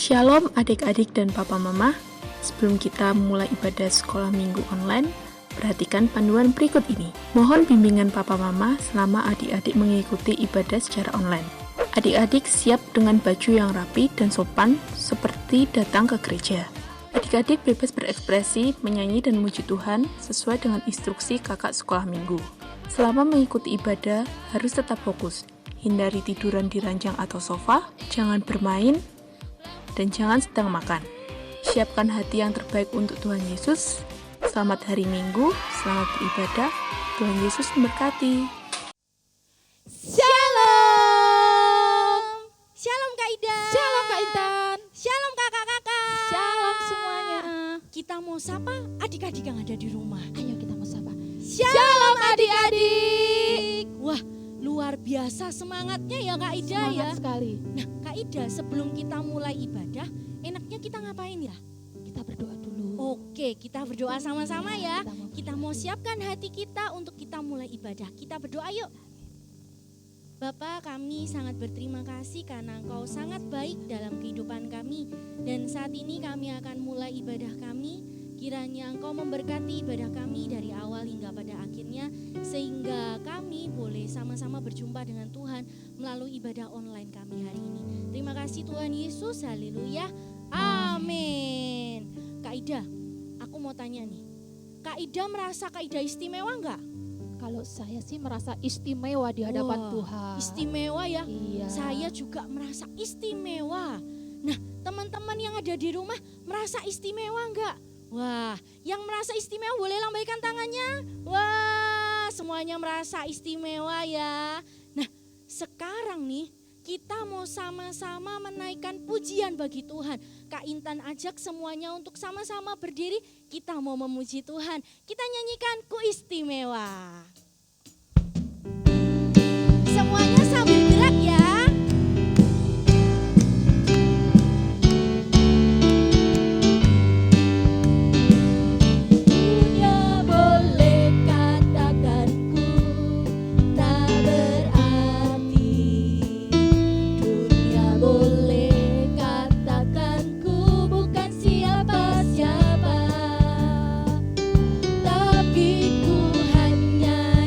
Shalom adik-adik dan papa mama. Sebelum kita mulai ibadah sekolah minggu online, perhatikan panduan berikut ini. Mohon bimbingan papa mama selama adik-adik mengikuti ibadah secara online. Adik-adik siap dengan baju yang rapi dan sopan seperti datang ke gereja. Adik-adik bebas berekspresi, menyanyi dan memuji Tuhan sesuai dengan instruksi kakak sekolah minggu. Selama mengikuti ibadah, harus tetap fokus. Hindari tiduran di ranjang atau sofa, jangan bermain, dan jangan sedang makan. Siapkan hati yang terbaik untuk Tuhan Yesus. Selamat hari Minggu, selamat beribadah. Tuhan Yesus memberkati. Shalom. Shalom Kak Ida. Shalom Kak Intan. Shalom kakak-kakak. Shalom semuanya. Kita mau sapa adik-adik yang ada di rumah. Ayo kita mau sapa. Shalom adik-adik. Wah, luar biasa semangatnya ya Kak Ida. Semangat sekali. Nah Kak Ida, sebelum kita mulai ibadah, enaknya kita ngapain ya? Kita berdoa dulu. Oke, kita berdoa sama-sama ya. Kita Kita mau siapkan hati kita untuk kita mulai ibadah. Kita berdoa yuk. Bapa, kami sangat berterima kasih karena Engkau sangat baik dalam kehidupan kami. Dan saat ini kami akan mulai ibadah kami. Kiranya Engkau memberkati ibadah kami dari awal hingga pada akhirnya. Sehingga kami boleh sama-sama berjumpa dengan Tuhan melalui ibadah online kami hari ini. Terima kasih Tuhan Yesus, haleluya, amin. Kak Ida, aku mau tanya nih. Kak Ida merasa Kak Ida istimewa enggak? Kalau saya sih merasa istimewa di hadapan Wah, Tuhan. Istimewa ya. Iya. Saya juga merasa istimewa. Nah, teman-teman yang ada di rumah merasa istimewa enggak? Wah, yang merasa istimewa boleh lambaikan tangannya. Wah, semuanya merasa istimewa ya. Nah, sekarang nih kita mau sama-sama menaikkan pujian bagi Tuhan. Kak Intan ajak semuanya untuk sama-sama berdiri. Kita mau memuji Tuhan. Kita nyanyikan Ku Istimewa. Semuanya sambil gerak ya. Dunia boleh katakan ku tak berarti. Dunia boleh katakan ku bukan siapa-siapa. Tapi ku hanya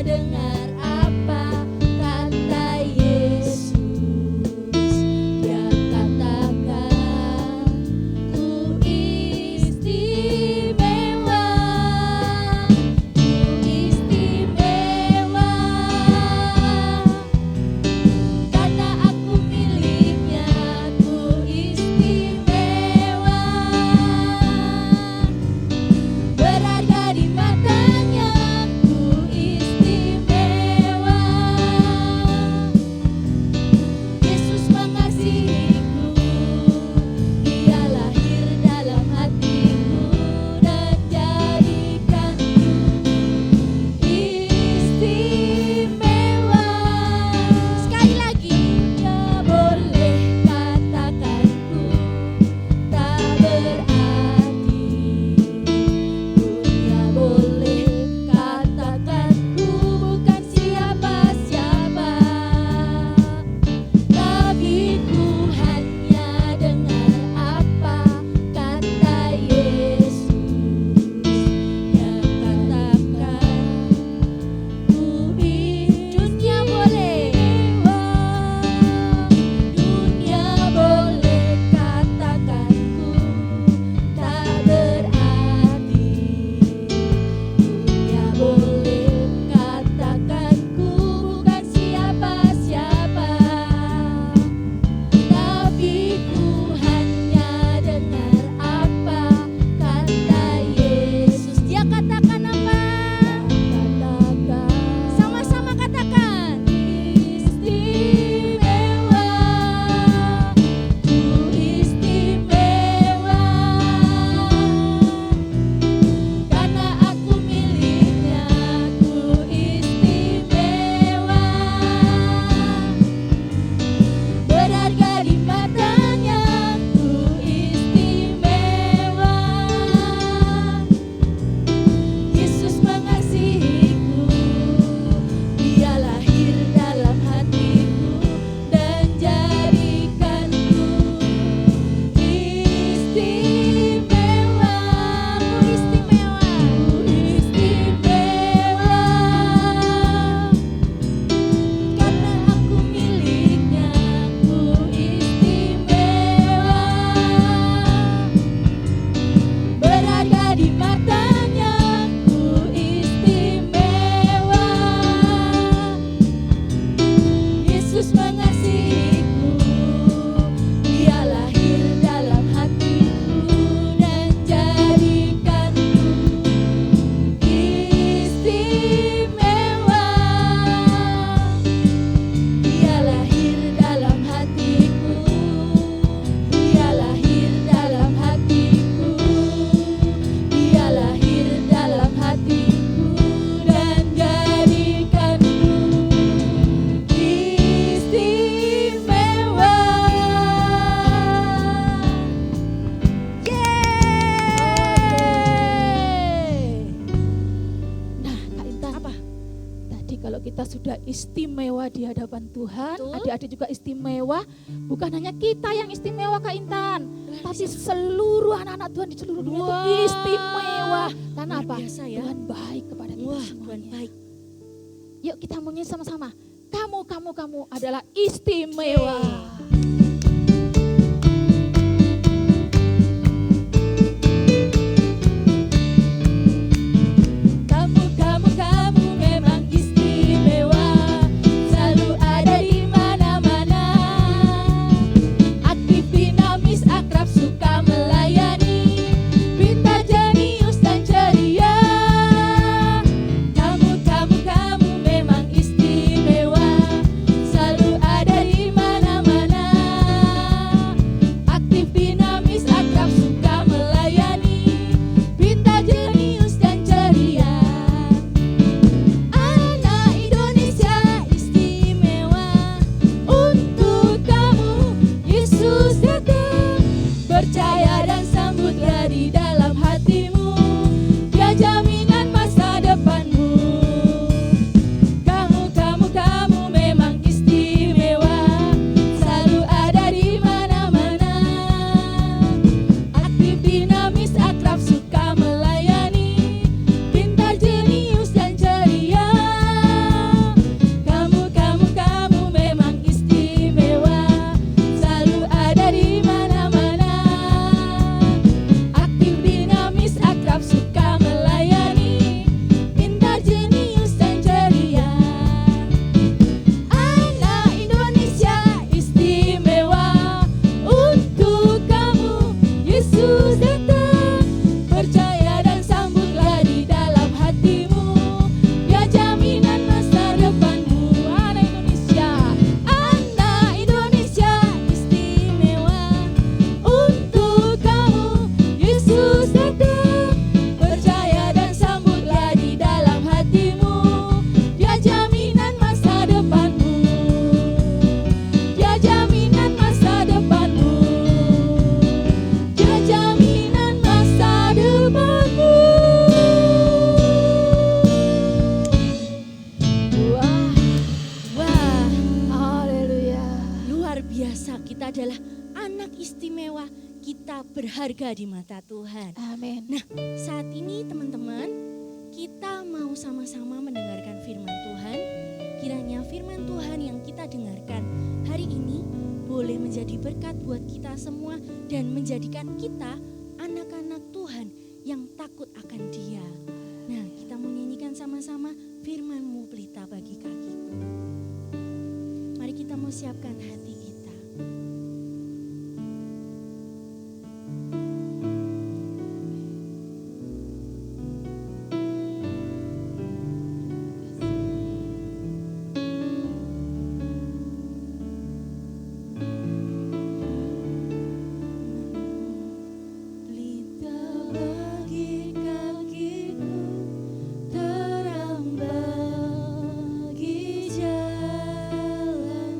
istimewa di hadapan Tuhan. Betul. Adik-adik juga istimewa. Bukan hanya kita yang istimewa Kak Intan, tapi seluruh anak-anak Tuhan di seluruh dunia Wah. itu istimewa. Karena Luar apa? biasa ya. Tuhan baik kepada kita Wah, Tuhan semuanya. baik. Yuk kita nyanyi sama-sama. Kamu adalah istimewa. Kamu memang istimewa, selalu ada di mana-mana. Aktif, dinamis, akrab, suka melayani, pintar, jenius dan ceria. Kamu memang istimewa, selalu ada di mana-mana. Aktif, dinamis, akrab, suka melayani, pintar, jenius dan ceria. Anak Indonesia istimewa, untuk kamu Yesus datang. Percaya dan sambutlah di dalam hatimu, dia jaminan masa depanmu. Kamu memang istimewa, selalu ada di mana-mana. Aktif, dinamis, akrab, suka melayani, pintar, jenius dan ceria. Kamu memang istimewa, selalu ada di mana-mana. Aktif, dinamis, akrab, suka melayani, pintar, jenius dan ceria. Anak Indonesia istimewa, untuk kamu Yesus datang. Percaya dan sambutlah di dalam hatimu, dia jaminan masa depanmu. Anak Indonesia istimewa, untuk kamu Yesus datang. Percaya dan sambutlah di dalam hatimu, dia jaminan masa depanmu. Dia jaminan masa depanmu. Dia jaminan masa depanmu. Wah, Haleluya. luar biasa. Kita adalah anak istimewa. Kita berharga di mata Tuhan. Amin. Nah, saat ini teman-teman, kita mau sama-sama mendengarkan firman Tuhan. Kiranya firman Tuhan yang kita dengarkan hari ini boleh menjadi berkat buat kita semua dan menjadikan kita anak-anak Tuhan yang takut akan Dia. Nah, kita mau nyanyikan sama-sama firman-Mu pelita bagi kakiku. Mari kita mau siapkan hati kita. Pelita bagi kakiku, terang bagi jalan.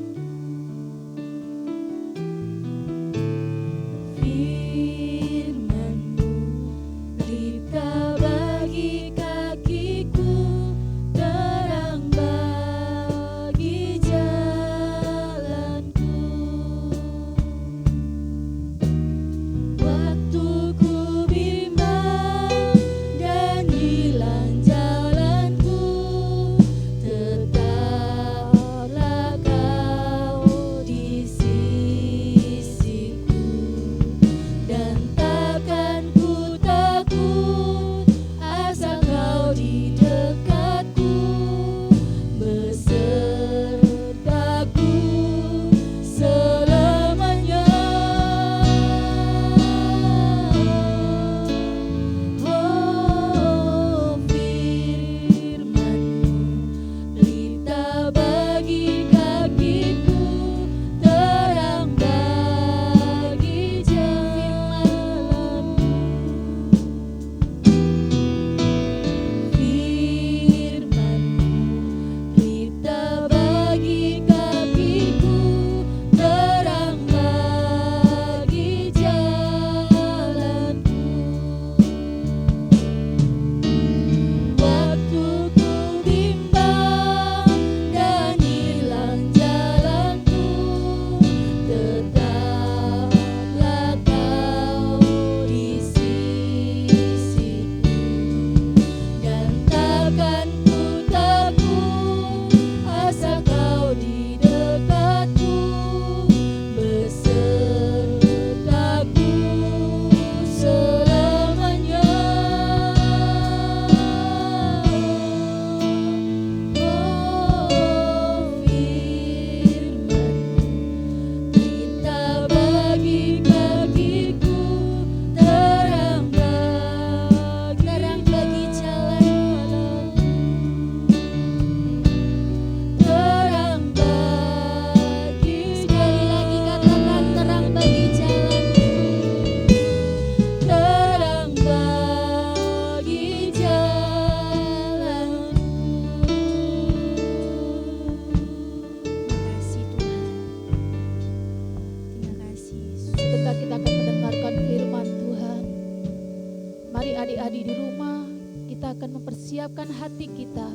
siapkan hati kita.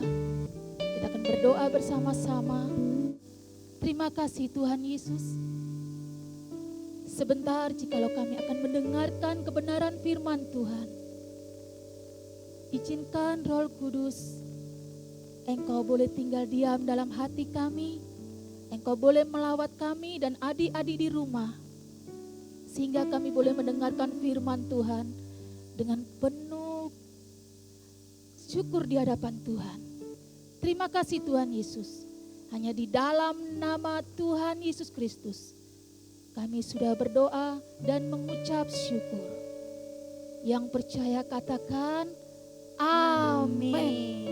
Kita akan berdoa bersama-sama. Terima kasih Tuhan Yesus. Sebentar jikalau kami akan mendengarkan kebenaran firman Tuhan. Izinkan Roh Kudus, Engkau boleh tinggal diam dalam hati kami. Engkau boleh melawat kami dan adik-adik di rumah. Sehingga kami boleh mendengarkan firman Tuhan dengan penuh syukur di hadapan Tuhan. Terima kasih Tuhan Yesus. Hanya di dalam nama Tuhan Yesus Kristus kami sudah berdoa dan mengucap syukur. Yang percaya katakan amin.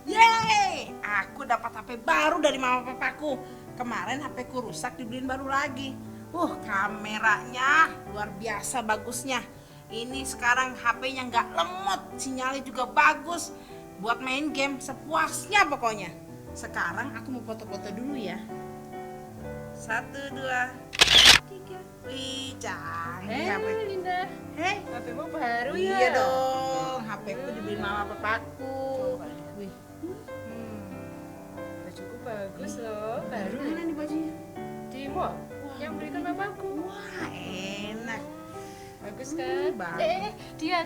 Yeay, aku dapat HP baru dari mama papaku. Kemarin HP ku rusak, dibeliin baru lagi. Kameranya luar biasa bagusnya. Ini sekarang HP-nya nggak lemot, sinyalnya juga bagus. Buat main game sepuasnya pokoknya. Sekarang aku mau foto-foto dulu ya. 1, 2, 3. Wih, canggih HP. Linda, Hei, HP-mu baru ya? iya dong, HP-ku dibeliin mama papaku. Wih, Bajuku bagus loh, baru. mana nih bajunya? Di mall yang belikan mamaku. Wah, enak. Bagus kan? Bagus. Dian.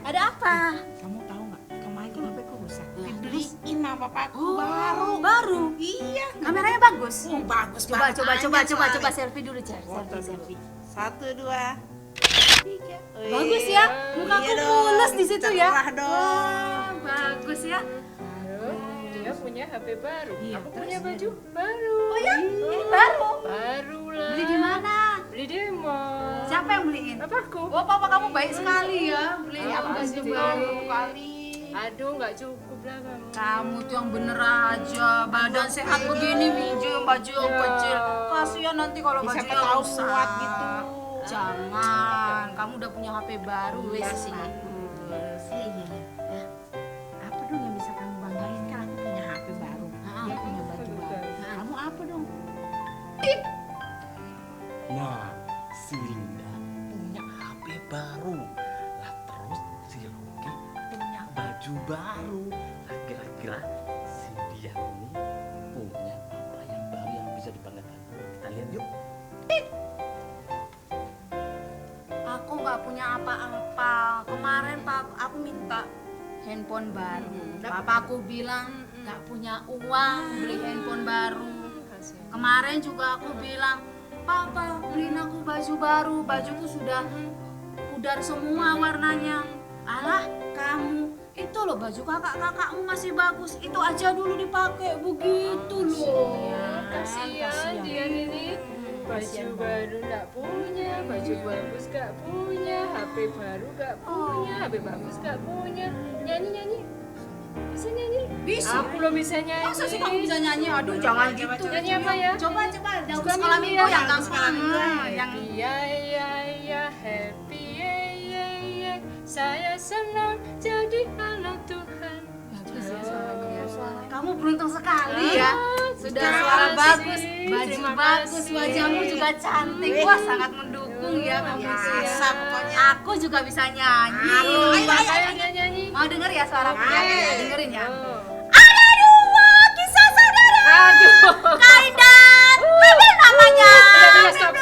Ada apa? Kamu tahu nggak? Kemarin kan HP ku rusak. Dibeliin sama papaku baru. Baru. Iya. Kameranya bagus. Bagus Coba banget. coba selfie dulu, Jar. Foto selfie. 1, 2, 3. Bagus ya. Mukaku mulus di situ ya. Cerah dong. Bagus ya. Baru. Dia punya HP baru. Iya, Aku terus punya ya? baju baru. Oh ya, ini baru. Baru lah. Beli di mana? Beli di mall. Siapa yang beliin? Papaku. Oh, papa kamu baik sekali ya. Beli Oh, aku baju pasti. baru kali. Aduh, nggak cukup lah kamu. Kamu tuh yang bener aja, badan sehat begini minjem baju yang kecil. Kasihan nanti kalau Bisa bajunya ketahu rusak. kuat gitu. Jangan, kamu udah punya HP baru wes sih. Iya. Apa dong yang bisa kamu banggain? Kan aku punya HP baru. Dia punya baju baru. Kamu apa dong? Nah, si Linda punya HP baru. Lah terus si Rocky punya baju baru. Lah kira-kira si dia ini punya apa yang baru yang bisa dibanggakan? Kita lihat yuk. Aku nggak punya apa-apa. Kemarin aku minta handphone baru. Papaku bilang nggak punya uang beli handphone baru. Kemarin juga aku bilang, Papa beliin aku baju baru. Bajuku sudah pudar semua warnanya. Alah kamu, itu loh baju kakak-kakakmu masih bagus. Itu aja dulu dipakai begitu loh. Kasihan Dian ini. Baju baru nggak punya, baju bagus nggak punya, HP baru nggak punya, HP bagus nggak punya. Nyanyi. Bisa nyanyi? Bisa. Aku belum bisa nyanyi. Masa sih kamu bisa nyanyi? Aduh jangan gitu. Nyanyi apa ya? Coba daun Coba sekolah nyanyi minggu ya. yang gampang. Yang Happy ya, saya senang jadi anak Tuhan. kamu beruntung sekali ya. Sudah suara bagus, baju bagus, wajahmu juga cantik. Wah, sangat mendukung ya kamu ya. Biasa pokoknya. Aku juga bisa nyanyi. Ayo nyanyi. Mau denger ya suaraku? Ya, dengerin ya. Oh. Ada dua kisah saudara. Aduh. Kain dan Bebe namanya. Stop.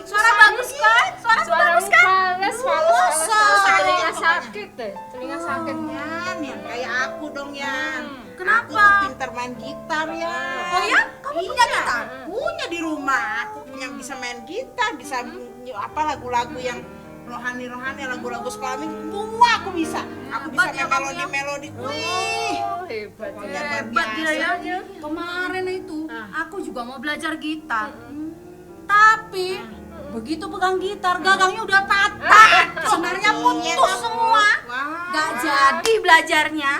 Suara bagus kan? Suara bagus kan? Fales. Masa? Telinga sakit deh. Telinga sakit. Yan, yang kayak aku dong Yan. Kenapa? Aku tuh pinter main gitar ya. Oh ya? Kamu punya gitar? Punya di rumah. Aku punya bisa main gitar, bisa lagu-lagu yang rohani, lagu-lagu sekolah minggu. Semua aku bisa. Aku bisa Hebat ya main kamu ya. melodi. Wih. Oh, hebat ya. Hebat dia ya. Biasanya. Kemarin itu aku juga mau belajar gitar. Tapi begitu pegang gitar gagangnya udah patah. Sebenarnya putus semua. Wah. Gak jadi belajarnya.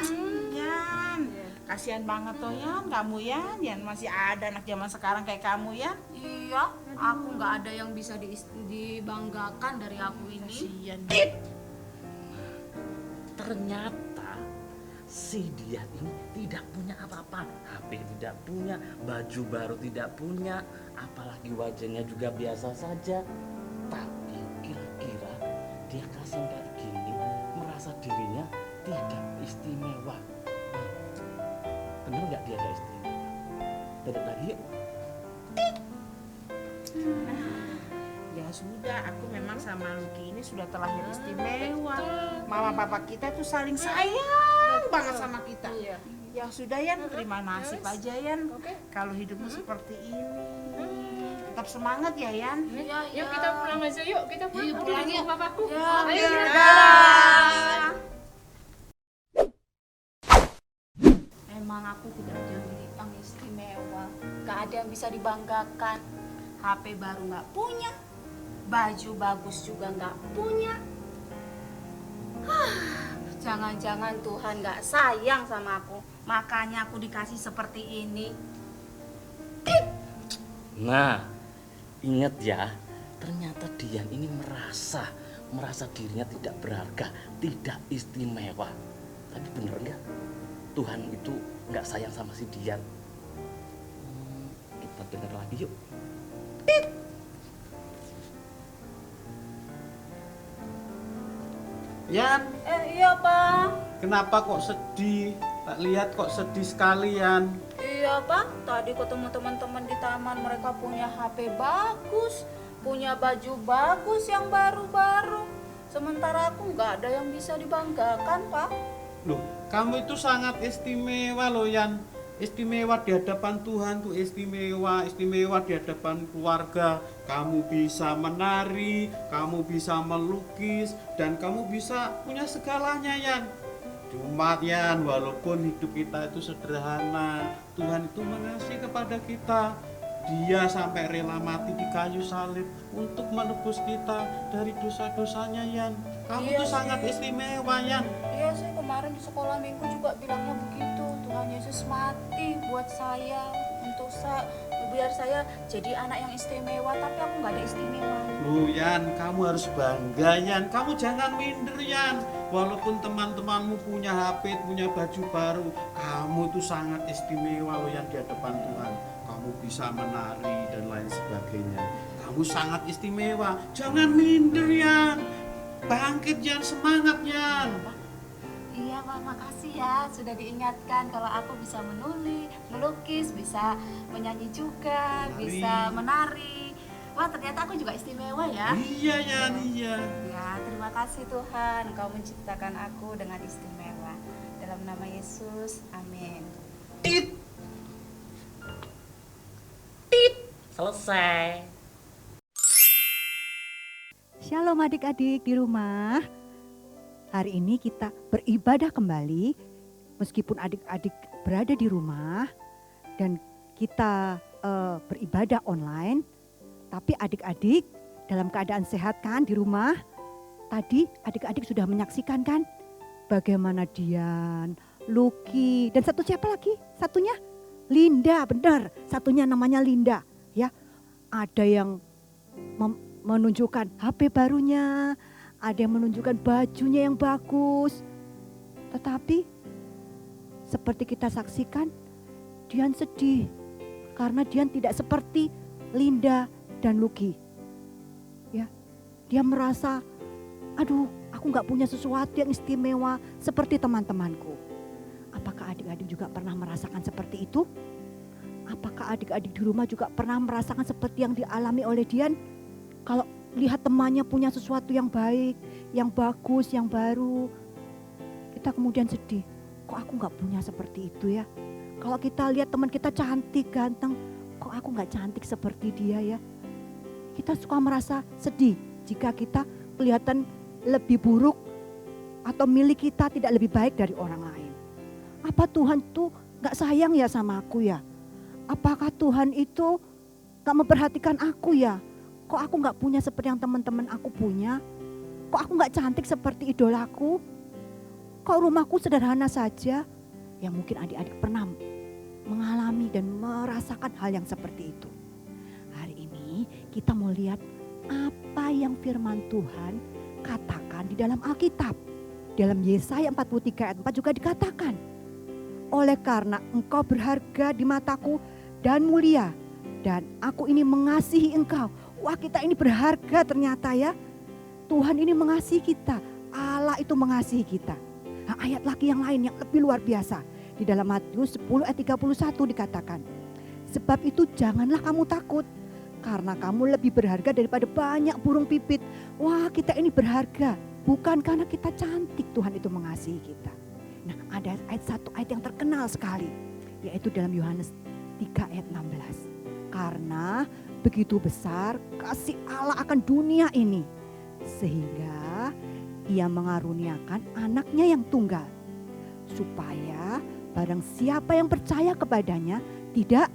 Yan, kasihan banget toh Yan, kamu Yan masih ada anak zaman sekarang kayak kamu Yan. Iya, aku nggak ada yang bisa dibanggakan dari aku ini. Kasihan. Ternyata si dia ini tidak punya apa-apa. HP tidak punya, baju baru tidak punya, apalagi wajahnya juga biasa saja. Tapi kira dia kasihan kayak gini, merasa dirinya tidak istimewa. Bener nggak dia nggak istimewa? Tetap lagi yuk. Ya sudah, aku memang sama Lucky ini sudah terlahir istimewa. Mama papa kita tuh saling sayang banget sama kita. Iya. Ya sudah Yan, terima nasib aja Yan. Oke. Kalau hidupmu seperti ini. Tetap semangat ya Yan. Iya, Yuk kita pulang aja yuk, kita pulang. Iya, Aku pulang udah yuk. nunggu papaku. Ya, Ayo. Dadah. Emang aku tidak jadi yang istimewa, gak ada yang bisa dibanggakan. HP baru gak punya, baju bagus juga gak punya. Jangan-jangan Tuhan gak sayang sama aku, makanya aku dikasih seperti ini. Nah, ingat ya, ternyata Dian ini merasa dirinya tidak berharga, tidak istimewa. Tapi bener nggak? Tuhan itu nggak sayang sama si Dian. Kita dengar lagi yuk. Yan, Iya Pak. kenapa kok sedih? Tak lihat kok sedih sekali, Yan. Iya Pak, tadi ketemu teman-teman di taman, mereka punya HP bagus, punya baju bagus yang baru-baru. Sementara aku nggak ada yang bisa dibanggakan Pak. Loh, kamu itu sangat istimewa loh, Yan. Istimewa di hadapan Tuhan tuh istimewa di hadapan keluarga. Kamu bisa menari, kamu bisa melukis, dan kamu bisa punya segalanya, Yan. Cuma Yan, walaupun hidup kita itu sederhana, Tuhan itu mengasihi kepada kita. Dia sampai rela mati di kayu salib untuk menebus kita dari dosa-dosanya, Yan. Kamu Iya tuh sih. sangat istimewa, Yan. Iya sih, kemarin di sekolah minggu juga bilangnya begitu. Tuhan Yesus mati buat saya, biar saya jadi anak yang istimewa, tapi aku nggak ada istimewa. Loh Yan, kamu harus bangga Yan. Kamu jangan minder Yan. Walaupun teman-temanmu punya HP, punya baju baru, kamu tuh sangat istimewa loh Yan di hadapan Tuhan. Kamu bisa menari dan lain sebagainya. Kamu sangat istimewa. Jangan minder Yan. Bangkit Yan, semangat Yan. Iya Pak, makasih ya sudah diingatkan kalau aku bisa menulis, melukis, bisa menyanyi juga, Menari. bisa menari. Wah, ternyata aku juga istimewa ya. Iya Yan, iya. Ya, terima kasih Tuhan, Engkau menciptakan aku dengan istimewa. Dalam nama Yesus, amin. Selesai. Shalom adik-adik di rumah. Hari ini kita beribadah kembali meskipun adik-adik berada di rumah dan kita beribadah online. Tapi adik-adik dalam keadaan sehat kan di rumah. Tadi adik-adik sudah menyaksikan kan bagaimana Dian, Lucky dan satu siapa lagi? Satunya Linda, benar. Satunya namanya Linda ya. Ada yang menunjukkan HP barunya, ada yang menunjukkan bajunya yang bagus. Tetapi seperti kita saksikan, Dian sedih karena Dian tidak seperti Linda dan Lucky. Ya, dia merasa, aduh, aku nggak punya sesuatu yang istimewa seperti teman-temanku. Apakah adik-adik juga pernah merasakan seperti itu? Apakah adik-adik di rumah juga pernah merasakan seperti yang dialami oleh Dian? Kalau lihat temannya punya sesuatu yang baik, yang bagus, yang baru, kita kemudian sedih. Kok aku nggak punya seperti itu ya? Kalau kita lihat teman kita cantik, ganteng, kok aku nggak cantik seperti dia ya? Kita suka merasa sedih jika kita kelihatan lebih buruk atau milik kita tidak lebih baik dari orang lain. Apa Tuhan tuh nggak sayang ya sama aku ya? Apakah Tuhan itu gak memperhatikan aku ya? Kok aku gak punya seperti yang teman-teman aku punya? Kok aku gak cantik seperti idolaku? Kok rumahku sederhana saja? Ya mungkin adik-adik pernah mengalami dan merasakan hal yang seperti itu. Hari ini kita mau lihat apa yang firman Tuhan katakan di dalam Alkitab. Dalam Yesaya 43 ayat 4 juga dikatakan, oleh karena engkau berharga di mataku dan mulia, dan aku ini mengasihi engkau. Wah, kita ini berharga ternyata ya. Tuhan ini mengasihi kita. Allah itu mengasihi kita. Nah, ayat lagi yang lain yang lebih luar biasa. Di dalam Matius 10 ayat 31 dikatakan, sebab itu janganlah kamu takut, karena kamu lebih berharga daripada banyak burung pipit. Wah, kita ini berharga. Bukan karena kita cantik Tuhan itu mengasihi kita. Nah, ada satu ayat yang terkenal sekali, yaitu dalam Yohanes 3 ayat 16. Karena begitu besar kasih Allah akan dunia ini, sehingga Ia mengaruniakan anaknya yang tunggal, supaya barang siapa yang percaya kepadanya tidak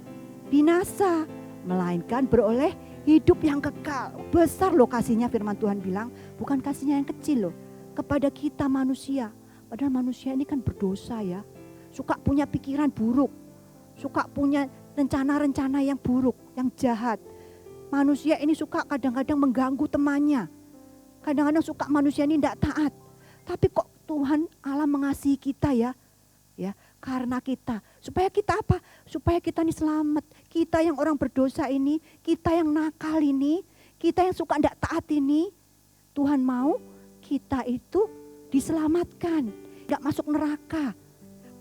binasa, melainkan beroleh hidup yang kekal. Besar loh kasihnya, firman Tuhan bilang, bukan kasihnya yang kecil loh, kepada kita manusia. Padahal manusia ini kan berdosa ya, suka punya pikiran buruk, suka punya rencana-rencana yang buruk, yang jahat. Manusia ini suka kadang-kadang mengganggu temannya. Kadang-kadang suka manusia ini tidak taat. Tapi kok Tuhan Allah mengasihi kita ya. Ya, karena kita, supaya kita apa? Supaya kita ini selamat. Kita yang orang berdosa ini, kita yang nakal ini, kita yang suka tidak taat ini, Tuhan mau kita itu diselamatkan, tidak masuk neraka.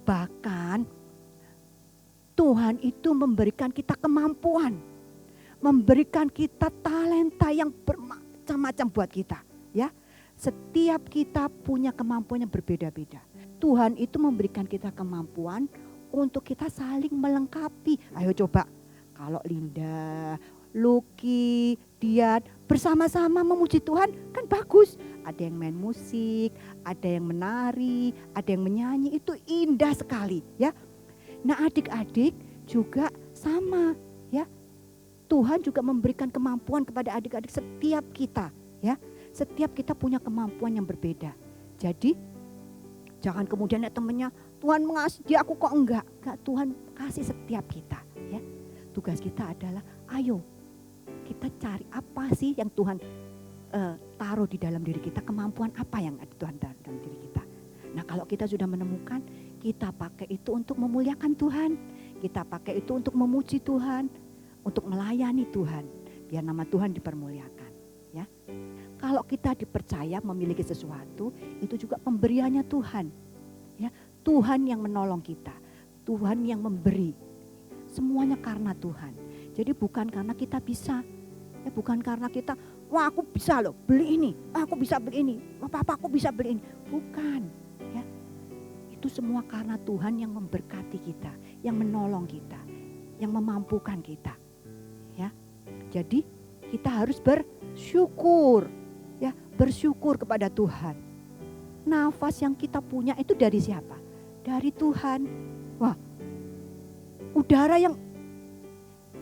Bahkan Tuhan itu memberikan kita kemampuan, memberikan kita talenta yang bermacam-macam buat kita, ya. Setiap kita punya kemampuan yang berbeda-beda. Tuhan itu memberikan kita kemampuan untuk kita saling melengkapi. Ayo coba, kalau Linda, Lucky, Dian bersama-sama memuji Tuhan kan bagus. Ada yang main musik, ada yang menari, ada yang menyanyi, itu indah sekali, ya. Nah, adik-adik juga sama, ya. Tuhan juga memberikan kemampuan kepada adik-adik setiap kita, ya. Setiap kita punya kemampuan yang berbeda. Jadi jangan kemudian lihat temannya, Tuhan mengasihi dia, aku kok enggak. Enggak, Tuhan kasih setiap kita, ya. Tugas kita adalah ayo kita cari apa sih yang Tuhan taruh di dalam diri kita, kemampuan apa yang ada Tuhan taruh dalam diri kita. Nah, kalau kita sudah menemukan, kita pakai itu untuk memuliakan Tuhan. Kita pakai itu untuk memuji Tuhan, untuk melayani Tuhan, biar nama Tuhan dipermuliakan, ya. Kalau kita dipercaya memiliki sesuatu, itu juga pemberiannya Tuhan, ya. Tuhan yang menolong kita, Tuhan yang memberi, semuanya karena Tuhan. Jadi bukan karena kita bisa, ya, bukan karena kita, wah aku bisa loh beli ini, aku bisa beli ini, apa aku bisa beli ini, bukan, ya. Itu semua karena Tuhan yang memberkati kita, yang menolong kita, yang memampukan kita, ya. Jadi kita harus bersyukur, ya, bersyukur kepada Tuhan. Nafas yang kita punya itu dari siapa? Dari Tuhan. Wah, udara yang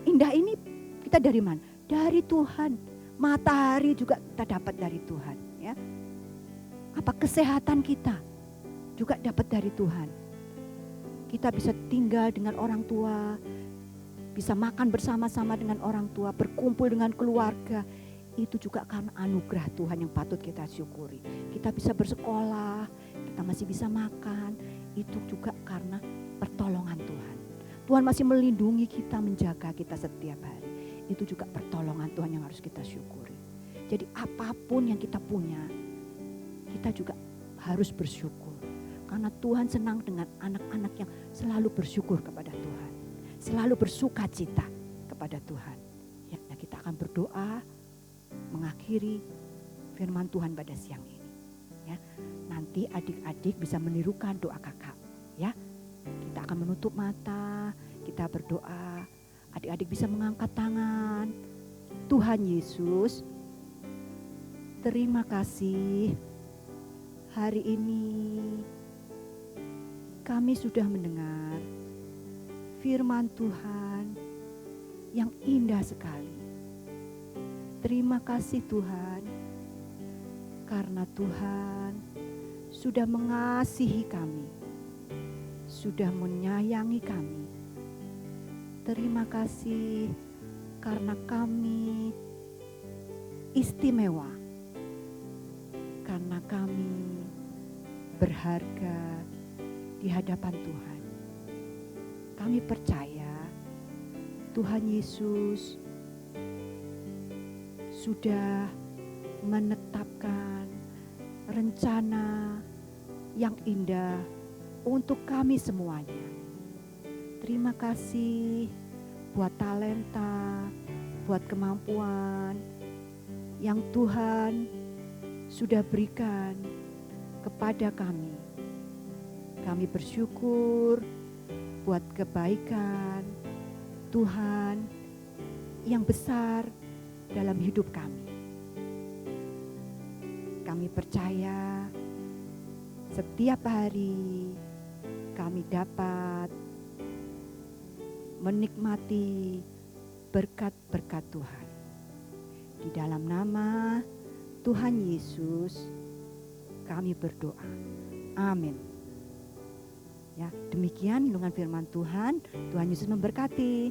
indah ini kita dari mana? Dari Tuhan. Matahari juga kita dapat dari Tuhan, ya. Apa kesehatan kita juga dapat dari Tuhan. Kita bisa tinggal dengan orang tua, bisa makan bersama-sama dengan orang tua, berkumpul dengan keluarga. Itu juga karena anugerah Tuhan yang patut kita syukuri. Kita bisa bersekolah, kita masih bisa makan. Itu juga karena pertolongan Tuhan. Tuhan masih melindungi kita, menjaga kita setiap hari. Itu juga pertolongan Tuhan yang harus kita syukuri. Jadi apapun yang kita punya, kita juga harus bersyukur. Karena Tuhan senang dengan anak-anak yang selalu bersyukur kepada Tuhan. Selalu bersuka cita kepada Tuhan. Ya, nah kita akan berdoa mengakhiri firman Tuhan pada siang ini, ya. Nanti adik-adik bisa menirukan doa kakak, ya. Kita akan menutup mata, kita berdoa. Adik-adik bisa mengangkat tangan. Tuhan Yesus, terima kasih hari ini kami sudah mendengar firman Tuhan yang indah sekali. Terima kasih Tuhan, karena Tuhan sudah mengasihi kami, sudah menyayangi kami. Terima kasih karena kami istimewa, karena kami berharga di hadapan Tuhan. Kami percaya Tuhan Yesus sudah menetapkan rencana yang indah untuk kami semuanya. Terima kasih buat talenta, buat kemampuan yang Tuhan sudah berikan kepada kami. Kami bersyukur buat kebaikan Tuhan yang besar dalam hidup kami. Kami percaya setiap hari kami dapat menikmati berkat-berkat Tuhan. Di dalam nama Tuhan Yesus kami berdoa. Amin. Ya, demikian renungan firman Tuhan. Tuhan Yesus memberkati.